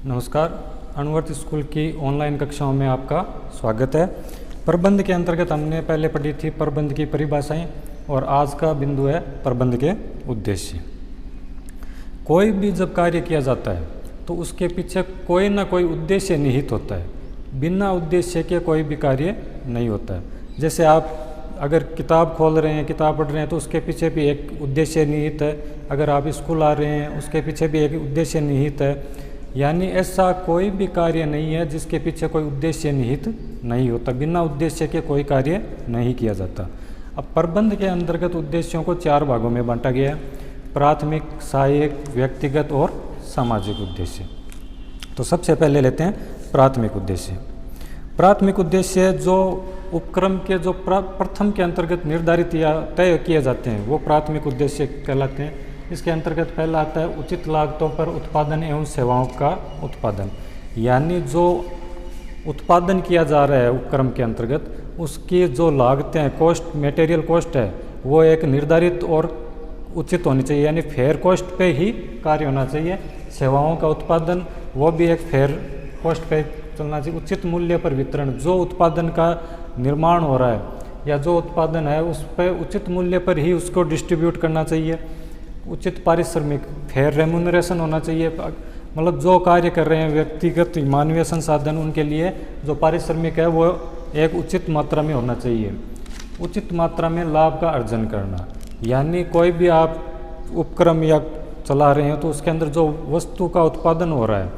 नमस्कार। अणुवर्त स्कूल की ऑनलाइन कक्षाओं में आपका स्वागत है। प्रबंध के अंतर्गत हमने पहले पढ़ी थी प्रबंध की परिभाषाएं और आज का बिंदु है प्रबंध के उद्देश्य। कोई भी जब कार्य किया जाता है तो उसके पीछे कोई ना कोई उद्देश्य निहित होता है। बिना उद्देश्य के कोई भी कार्य नहीं होता है। जैसे आप अगर किताब खोल रहे हैं, किताब पढ़ रहे हैं तो उसके पीछे भी एक उद्देश्य निहित है। अगर आप स्कूल आ रहे हैं उसके पीछे भी एक उद्देश्य निहित है। यानी ऐसा कोई भी कार्य नहीं है जिसके पीछे कोई उद्देश्य निहित नहीं होता। बिना उद्देश्य के कोई कार्य नहीं किया जाता। अब प्रबंध के अंतर्गत उद्देश्यों को 4 भागों में बांटा गया है: प्राथमिक, सहायक, व्यक्तिगत और सामाजिक उद्देश्य। तो सबसे पहले लेते हैं प्राथमिक उद्देश्य। प्राथमिक उद्देश्य जो उपक्रम के जो प्रथम के अंतर्गत निर्धारित या तय किए जाते हैं वो प्राथमिक उद्देश्य कहलाते हैं। इसके अंतर्गत पहला आता है उचित लागतों पर उत्पादन एवं सेवाओं का उत्पादन। यानी जो उत्पादन किया जा रहा है उपक्रम के अंतर्गत उसकी जो लागतें हैं, कॉस्ट, मटेरियल कॉस्ट है, वो एक निर्धारित और उचित होनी चाहिए। यानी फेयर कॉस्ट पे ही कार्य होना चाहिए। सेवाओं का उत्पादन वो भी एक फेयर कॉस्ट पे चलना चाहिए। उचित मूल्य पर वितरण, जो उत्पादन का निर्माण हो रहा है या जो उत्पादन है उस पर उचित मूल्य पर ही उसको डिस्ट्रीब्यूट करना चाहिए। उचित पारिश्रमिक, फेयर रेम्यूनरेशन होना चाहिए। मतलब जो कार्य कर रहे हैं व्यक्तिगत मानवीय संसाधन, उनके लिए जो पारिश्रमिक है वो एक उचित मात्रा में होना चाहिए। उचित मात्रा में लाभ का अर्जन करना, यानी कोई भी आप उपक्रम या चला रहे हैं तो उसके अंदर जो वस्तु का उत्पादन हो रहा है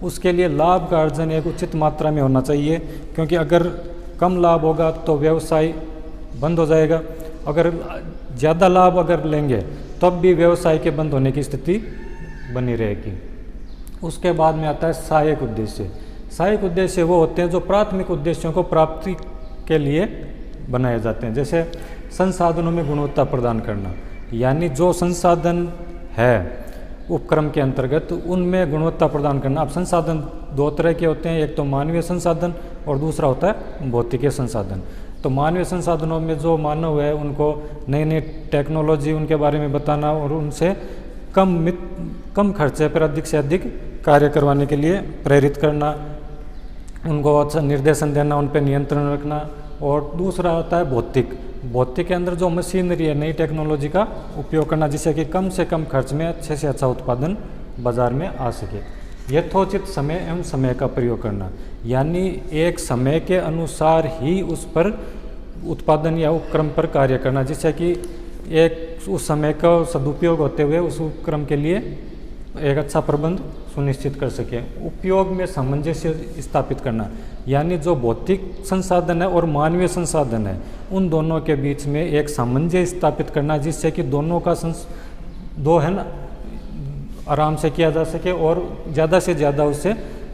उसके लिए लाभ का अर्जन एक उचित मात्रा में होना चाहिए। क्योंकि अगर कम लाभ होगा तो व्यवसाय बंद हो जाएगा। अगर ज़्यादा लाभ अगर लेंगे तब भी व्यवसाय के बंद होने की स्थिति बनी रहेगी। उसके बाद में आता है सहायक उद्देश्य। सहायक उद्देश्य वो होते हैं जो प्राथमिक उद्देश्यों को प्राप्ति के लिए बनाए जाते हैं। जैसे संसाधनों में गुणवत्ता प्रदान करना, यानी जो संसाधन है उपक्रम के अंतर्गत उनमें गुणवत्ता प्रदान करना। अब संसाधन 2 तरह के होते हैं, एक तो मानवीय संसाधन और दूसरा होता है भौतिकीय संसाधन। तो मानवीय संसाधनों में जो मानव है उनको नई नई टेक्नोलॉजी उनके बारे में बताना और उनसे कम खर्चे पर अधिक से अधिक कार्य करवाने के लिए प्रेरित करना, उनको अच्छा निर्देशन देना, उन पर नियंत्रण रखना। और दूसरा होता है भौतिक। भौतिक के अंदर जो मशीनरी है, नई टेक्नोलॉजी का उपयोग करना जिससे कि कम से कम खर्च में अच्छे से अच्छा उत्पादन बाजार में आ सके। यथोचित समय एवं समय का प्रयोग करना, यानी एक समय के अनुसार ही उस पर उत्पादन या उपक्रम पर कार्य करना जिससे कि एक उस समय का सदुपयोग होते हुए उस उपक्रम के लिए एक अच्छा प्रबंध सुनिश्चित कर सके। उपयोग में सामंजस्य स्थापित करना, यानी जो भौतिक संसाधन है और मानवीय संसाधन है उन दोनों के बीच में एक सामंजस्य स्थापित करना जिससे कि दोनों का दो है ना आराम से किया जा सके और ज़्यादा से ज़्यादा उससे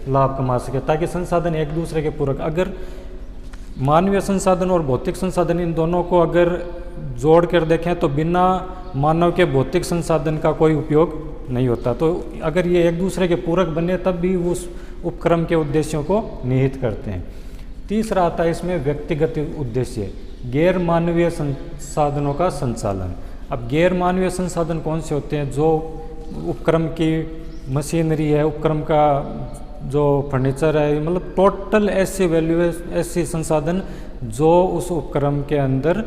लाभ कमा सके, ताकि संसाधन एक दूसरे के पूरक। अगर मानवीय संसाधन और भौतिक संसाधन इन दोनों को अगर जोड़ कर देखें तो बिना मानव के भौतिक संसाधन का कोई उपयोग नहीं होता। तो अगर ये एक दूसरे के पूरक बने तब भी उस उपक्रम के उद्देश्यों को निहित करते हैं। तीसरा आता है इसमें व्यक्तिगत उद्देश्य, गैर मानवीय संसाधनों का संचालन। अब गैर मानवीय संसाधन कौन से होते हैं? जो उपक्रम की मशीनरी है, उपक्रम का जो फर्नीचर है, मतलब टोटल ऐसी वैल्यू, ऐसी संसाधन जो उस उपक्रम के अंदर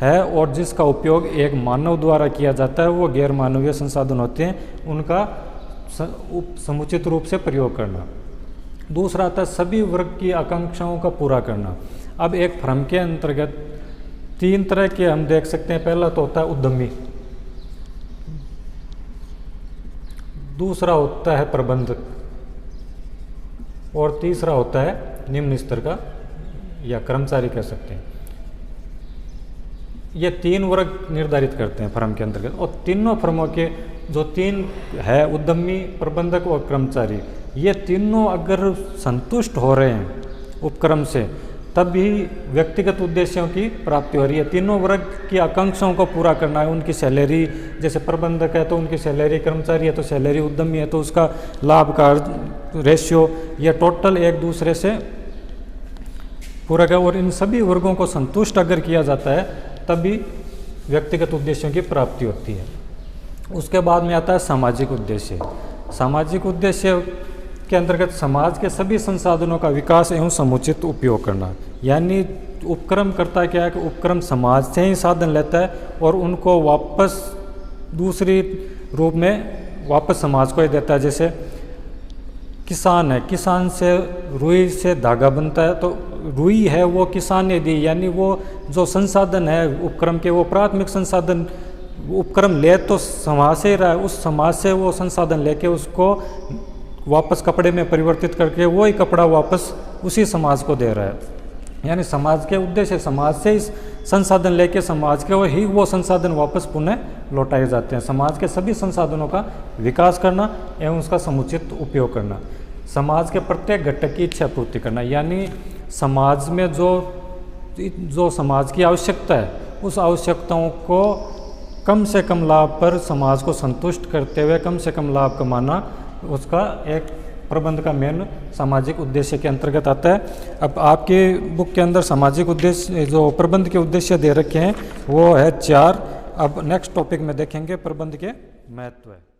है और जिसका उपयोग एक मानव द्वारा किया जाता है, वो गैर मानवीय संसाधन होते हैं। उनका समुचित रूप से प्रयोग करना। दूसरा आता है सभी वर्ग की आकांक्षाओं का पूरा करना। अब एक फर्म के अंतर्गत 3 तरह के हम देख सकते हैं। पहला तो होता है उद्यमी, दूसरा होता है प्रबंधक और तीसरा होता है निम्न स्तर का या कर्मचारी कह सकते हैं। ये 3 वर्ग निर्धारित करते हैं फर्म के अंतर्गत। और तीनों फर्मों के जो 3 है, उद्यमी, प्रबंधक और कर्मचारी, ये तीनों अगर संतुष्ट हो रहे हैं उपक्रम से तब भी व्यक्तिगत उद्देश्यों की प्राप्ति हो रही है। तीनों वर्ग की आकांक्षाओं को पूरा करना है। उनकी सैलरी, जैसे प्रबंधक है तो उनकी सैलरी, कर्मचारी है तो सैलरी, उद्यमी है तो उसका लाभ का रेशियो, ये टोटल एक दूसरे से पूरा है। और इन सभी वर्गों को संतुष्ट अगर किया जाता है तभी व्यक्तिगत उद्देश्यों की प्राप्ति होती है। उसके बाद में आता है सामाजिक उद्देश्य। सामाजिक उद्देश्य के अंतर्गत समाज के सभी संसाधनों का विकास एवं समुचित उपयोग करना। यानी उपक्रम करता क्या है कि उपक्रम समाज से ही साधन लेता है और उनको वापस दूसरी रूप में वापस समाज को ही देता है। जैसे किसान है, किसान से रुई से धागा बनता है, तो रुई है वो किसान ने दी, यानी वो जो संसाधन है उपक्रम के, वो प्राथमिक संसाधन उपक्रम ले तो समाज से ही रहा है, उस समाज से वो संसाधन लेके उसको वापस कपड़े में परिवर्तित करके वही कपड़ा वापस उसी समाज को दे रहा है। यानी समाज के उद्देश्य समाज से इस संसाधन लेके समाज के ही वो संसाधन वापस पुनः लौटाए जाते हैं। समाज के सभी संसाधनों का विकास करना एवं उसका समुचित उपयोग करना, समाज के प्रत्येक घटक की इच्छा पूर्ति करना, यानी समाज में जो समाज की आवश्यकता है उस आवश्यकताओं को कम से कम लाभ पर समाज को संतुष्ट करते हुए कम से कम लाभ कमाना उसका एक प्रबंध का मेन सामाजिक उद्देश्य के अंतर्गत आता है। अब आपके बुक के अंदर सामाजिक उद्देश्य जो प्रबंध के उद्देश्य दे रखे हैं वो है 4। अब नेक्स्ट टॉपिक में देखेंगे प्रबंध के महत्व।